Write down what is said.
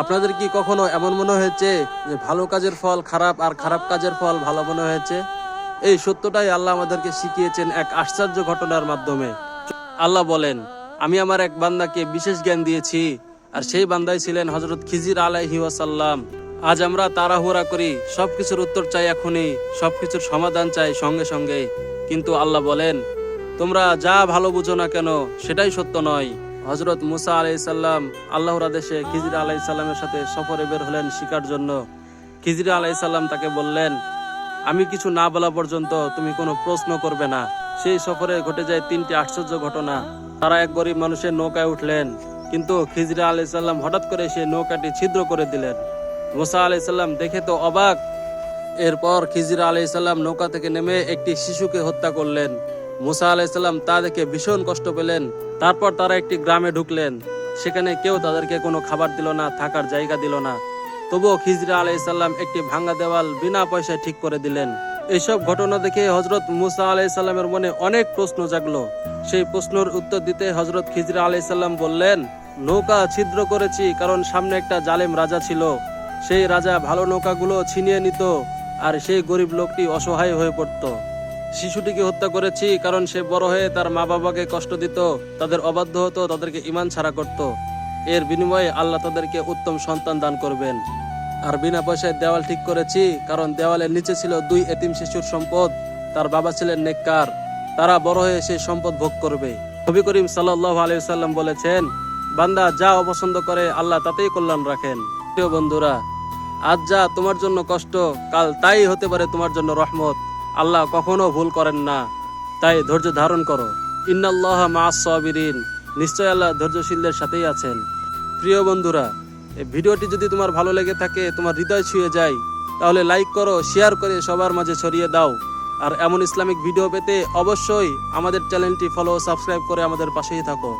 আপনাদের কি কখনো এমন মনে হয়েছে যে ভালো কাজের ফল খারাপ আর খারাপ কাজের ফল ভালো মনে হয়েছে? এই সত্যটাই আল্লাহ আমাদেরকে শিখিয়েছেন এক আশ্চর্য ঘটনার মাধ্যমে। আল্লাহ বলেন, আমি আমার এক বান্দাকে বিশেষ জ্ঞান দিয়েছি, আর সেই বান্দাই ছিলেন হযরত খিজির আলাইহি ওয়াসাল্লাম। আজ আমরা তাড়াহুড়া করি, সবকিছুর উত্তর চাই এখনই, সবকিছুর সমাধান চাই সঙ্গে সঙ্গে। কিন্তু আল্লাহ বলেন, তোমরা যা ভালো বুঝো না কেন সেটাই সত্য নয়। হযরত মুসা আলাইহিসসালাম আল্লাহর আদেশে খিজির আলাইহিসসালামের সাথে সফরে বের হলেন শিকার জন্য। খিজির আলাইহিসসালাম তাকে বললেন, আমি কিছু না বলা পর্যন্ত তুমি কোনো প্রশ্ন করবে না। সেই সফরে ঘটে যায় তিনটি আশ্চর্য ঘটনা। তারা এক গরিব মানুষের নৌকায় উঠলেন, কিন্তু খিজির আলাইহিসসালাম হঠাৎ করে সেই নৌকাটি ছিদ্র করে দিলেন। মুসা আলাইহিসসালাম দেখে তো অবাক। এরপর খিজির আলাইহিসসালাম নৌকা থেকে নেমে একটি শিশুকে হত্যা করলেন। মুসা আলাইহিসসালাম তা দেখে ভীষণ কষ্ট পেলেন। তারপর তারা একটি গ্রামে ঢুকলেন। সেখানে কেউ তাদেরকে কোনো খাবার দিল না, থাকার জায়গা দিল না। তবুও খিজির আলাইহিসসালাম একটি ভাঙা দেওয়াল বিনা পয়সায় ঠিক করে দিলেন। এইসব ঘটনা দেখে হযরত মুসা আলাইহিসসালামের মনে অনেক প্রশ্ন জাগলো। সেই প্রশ্নের উত্তর দিতে হযরত খিজির আলাইহিসসালাম বললেন, নৌকা ছিদ্র করেছি কারণ সামনে একটা জালেম রাজা ছিল। সেই রাজা ভালো নৌকাগুলো ছিনিয়ে নিত, আর সেই গরিব লোকটি অসহায় হয়ে পড়ত। শিশুটিকে হত্যা করেছি কারণ সে বড় হয়ে তার মা বাবাকে কষ্ট দিত, তাদের অবাধ্য হতো, তাদেরকে ঈমান ছাড়া করত। এর বিনিময়ে আল্লাহ তাদেরকে উত্তম সন্তান দান করবেন। আর বিনা পয়সায় দেওয়াল ঠিক করেছি কারণ দেওয়ালের নিচে ছিল দুই এতিম শিশুর সম্পদ। তার বাবা ছিলেন নেককার, তারা বড় হয়ে সেই সম্পদ ভোগ করবে। নবী করিম সাল্লাল্লাহু আলাইহি ওয়াসাল্লাম বলেছেন, বান্দা যা অপছন্দ করে আল্লাহ তাতেই কল্যাণ রাখেন। প্রিয় বন্ধুরা, আজ যা তোমার জন্য কষ্ট, কাল তাই হতে পারে তোমার জন্য রহমত। আল্লাহ কখনো ভুল করেন না, তাই ধৈর্য ধারণ করো। ইন্নাল্লাহা মা'আস সাবিরিন, নিশ্চয় আল্লাহ ধৈর্যশীলদের সাথেই আছেন। প্রিয় বন্ধুরা, এই ভিডিওটি যদি তোমার ভালো লেগে থাকে, তোমার হৃদয় ছুঁয়ে যায়, তাহলে লাইক করো, শেয়ার করে সবার মাঝে ছড়িয়ে দাও। আর এমন ইসলামিক ভিডিও পেতে অবশ্যই আমাদের চ্যানেলটি ফলো, সাবস্ক্রাইব করে আমাদের পাশেই থাকো।